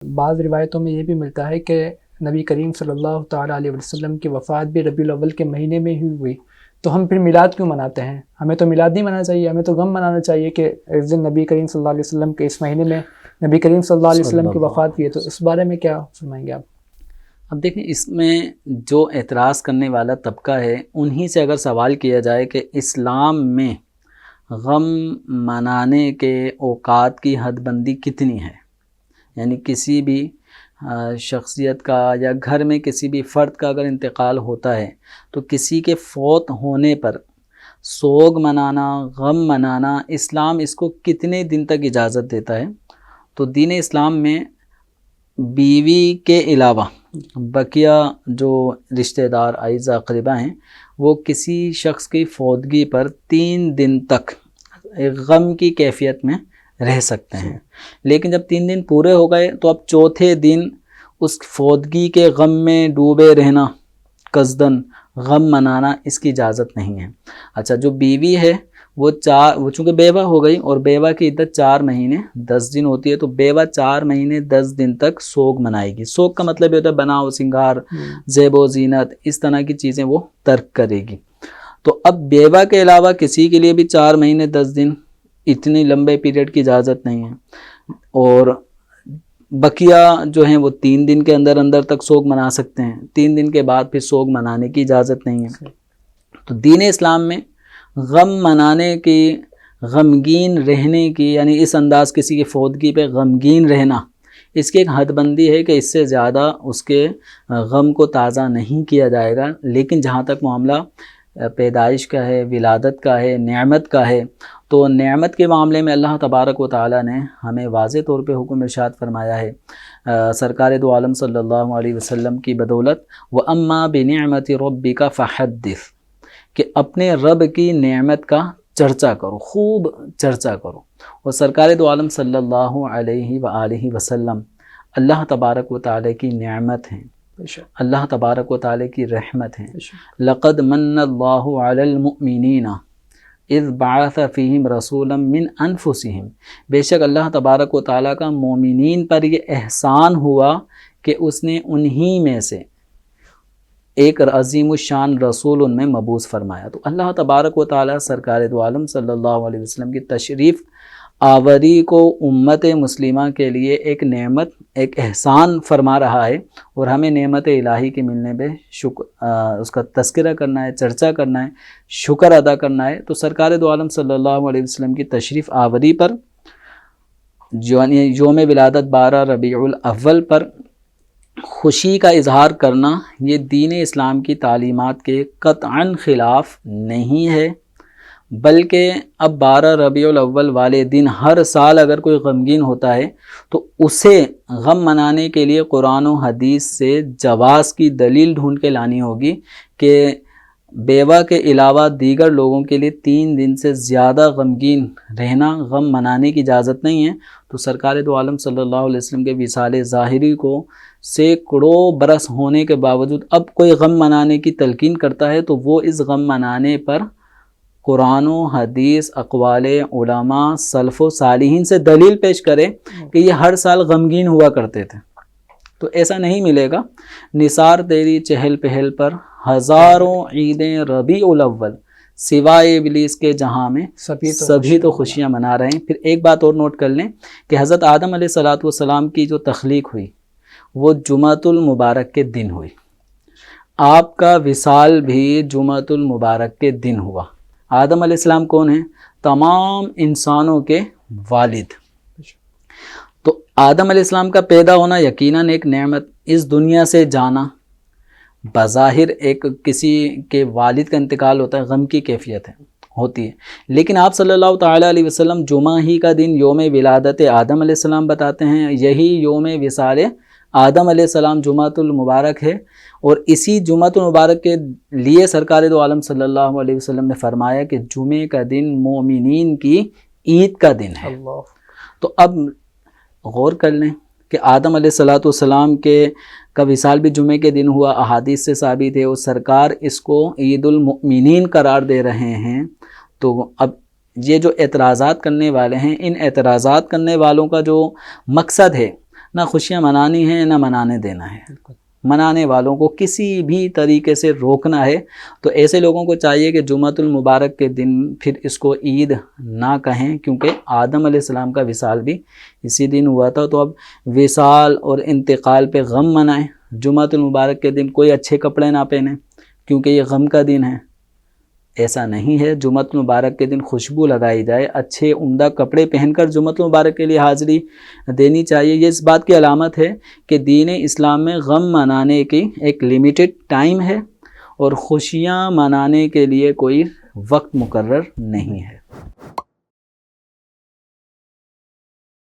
بعض روایتوں میں یہ بھی ملتا ہے کہ نبی کریم صلی اللہ تعالیٰ علیہ وسلم کی وفات بھی ربیع الاول کے مہینے میں ہی ہوئی، تو ہم پھر میلاد کیوں مناتے ہیں؟ ہمیں تو میلاد نہیں منانا چاہیے، ہمیں تو غم منانا چاہیے کہ اس دن نبی کریم صلی اللہ علیہ وسلم کے اس مہینے میں نبی کریم صلی اللہ علیہ وسلم کی وفات ہوئی ہے۔ تو اس بارے میں کیا فرمائیں گے آپ؟ اب دیکھیں، اس میں جو اعتراض کرنے والا طبقہ ہے انہی سے اگر سوال کیا جائے کہ اسلام میں غم منانے کے اوقات کی حد بندی کتنی ہے، یعنی کسی بھی شخصیت کا یا گھر میں کسی بھی فرد کا اگر انتقال ہوتا ہے تو کسی کے فوت ہونے پر سوگ منانا، غم منانا، اسلام اس کو کتنے دن تک اجازت دیتا ہے؟ تو دین اسلام میں بیوی کے علاوہ بقیہ جو رشتہ دار اعزاء اقربا ہیں وہ کسی شخص کی فوتگی پر 3 دن تک غم کی کیفیت میں رہ سکتے ہیں، لیکن جب 3 دن پورے ہو گئے تو اب چوتھے دن اس فوتگی کے غم میں ڈوبے رہنا، قصداً غم منانا، اس کی اجازت نہیں ہے۔ اچھا، جو بیوی ہے وہ چونکہ بیوہ ہو گئی اور بیوہ کی عدت 4 مہینے 10 دن ہوتی ہے، تو بیوہ 4 مہینے 10 دن تک سوگ منائے گی۔ سوگ کا مطلب یہ ہوتا ہے بناؤ سنگار، زیب و زینت، اس طرح کی چیزیں وہ ترک کرے گی۔ تو اب بیوہ کے علاوہ کسی کے لیے بھی 4 مہینے 10 دن اتنی لمبے پیریڈ کی اجازت نہیں ہے، اور بقیہ جو ہیں وہ 3 دن کے اندر اندر تک سوگ منا سکتے ہیں، 3 دن کے بعد پھر سوگ منانے کی اجازت نہیں ہے۔ تو دین اسلام میں غم منانے کی، غمگین رہنے کی، یعنی اس انداز کسی کی فوتگی پہ غمگین رہنا، اس کی ایک حد بندی ہے کہ اس سے زیادہ اس کے غم کو تازہ نہیں کیا جائے گا۔ لیکن جہاں تک معاملہ پیدائش کا ہے، ولادت کا ہے، نعمت کا ہے، تو نعمت کے معاملے میں اللہ تبارک و تعالیٰ نے ہمیں واضح طور پہ حکم ارشاد فرمایا ہے سرکار دو عالم صلی اللہ علیہ وسلم کی بدولت، وَأَمَّا بِنِعْمَةِ رَبِّكَ فَحَدِّثْ، کہ اپنے رب کی نعمت کا چرچا کرو، خوب چرچا کرو۔ اور سرکار دو عالم صلی اللہ علیہ وآلہ وسلم اللہ تبارک و تعالیٰ کی نعمت ہیں، اللہ تبارک و تعالیٰ کی رحمت ہیں۔ لَقَدْ مَنَّ اللَّهُ عَلَى الْمُؤْمِنِينَ اذ بعث فیہم رسولا من انفسہم، بے شک اللہ تبارک و تعالیٰ کا مومنین پر یہ احسان ہوا کہ اس نے انہی میں سے ایک عظیم الشان رسول ان میں مبعوث فرمایا۔ تو اللہ تبارک و تعالیٰ سرکار دو عالم صلی اللہ علیہ وسلم کی تشریف آوری کو امت مسلمہ کے لیے ایک نعمت، ایک احسان فرما رہا ہے، اور ہمیں نعمت الہی کے ملنے پہ اس کا تذکرہ کرنا ہے، چرچا کرنا ہے، شکر ادا کرنا ہے۔ تو سرکار دو عالم صلی اللہ علیہ وسلم کی تشریف آوری پر یوم ولادت 12 ربیع الاول پر خوشی کا اظہار کرنا، یہ دین اسلام کی تعلیمات کے قطعاً خلاف نہیں ہے، بلکہ اب 12 ربیع الاول والے دن ہر سال اگر کوئی غمگین ہوتا ہے تو اسے غم منانے کے لیے قرآن و حدیث سے جواز کی دلیل ڈھونڈ کے لانی ہوگی کہ بیوہ کے علاوہ دیگر لوگوں کے لیے 3 دن سے زیادہ غمگین رہنا، غم منانے کی اجازت نہیں ہے۔ تو سرکار دو عالم صلی اللہ علیہ وسلم کے وصال ظاہری کو سینکڑوں برس ہونے کے باوجود اب کوئی غم منانے کی تلقین کرتا ہے تو وہ اس غم منانے پر قرآن و حدیث، اقوال علماء، سلف و صالحین سے دلیل پیش کرے کہ یہ ہر سال غمگین ہوا کرتے تھے۔ تو ایسا نہیں ملے گا۔ نثار تیری چہل پہل پر ہزاروں عیدیں ربیع الاول، سوائے ابلیس کے جہاں میں سبھی تو خوشیاں منا رہے ہیں۔ پھر ایک بات اور نوٹ کر لیں کہ حضرت آدم علیہ السلام کی جو تخلیق ہوئی وہ جمعۃ المبارک کے دن ہوئی، آپ کا وصال بھی جمعۃ المبارک کے دن ہوا۔ آدم علیہ السلام کون ہیں؟ تمام انسانوں کے والد۔ تو آدم علیہ السلام کا پیدا ہونا یقیناً ایک نعمت، اس دنیا سے جانا بظاہر ایک کسی کے والد کا انتقال ہوتا ہے، غم کی کیفیت ہوتی ہے، لیکن آپ صلی اللہ تعالیٰ علیہ وسلم جمعہ ہی کا دن یوم ولادت آدم علیہ السلام بتاتے ہیں، یہی یوم وصال آدم علیہ السلام جمعۃ المبارک ہے، اور اسی جمعۃ المبارک کے لیے سرکار دو عالم صلی اللہ علیہ وسلم نے فرمایا کہ جمعے کا دن مومنین کی عید کا دن ہے۔ تو اب غور کر لیں کہ آدم علیہ السلام کا وصال بھی جمعے کے دن ہوا، احادیث سے ثابت ہے، اور سرکار اس کو عید المؤمنین قرار دے رہے ہیں۔ تو اب یہ جو اعتراضات کرنے والے ہیں، ان اعتراضات کرنے والوں کا جو مقصد ہے نہ خوشیاں منانی ہیں نہ منانے دینا ہے. بالکل. منانے والوں کو کسی بھی طریقے سے روکنا ہے. تو ایسے لوگوں کو چاہیے کہ جمعۃ المبارک کے دن پھر اس کو عید نہ کہیں، کیونکہ آدم علیہ السلام کا وصال بھی اسی دن ہوا تھا. تو اب وصال اور انتقال پہ غم منائیں. جمعۃ المبارک کے دن کوئی اچھے کپڑے نہ پہنیں کیونکہ یہ غم کا دن ہے. ایسا نہیں ہے. جمعۃ المبارک کے دن خوشبو لگائی جائے، اچھے عمدہ کپڑے پہن کر جمعۃ المبارک کے لیے حاضری دینی چاہیے. یہ اس بات کی علامت ہے کہ دین اسلام میں غم منانے کی ایک لیمیٹڈ ٹائم ہے اور خوشیاں منانے کے لیے کوئی وقت مقرر نہیں ہے.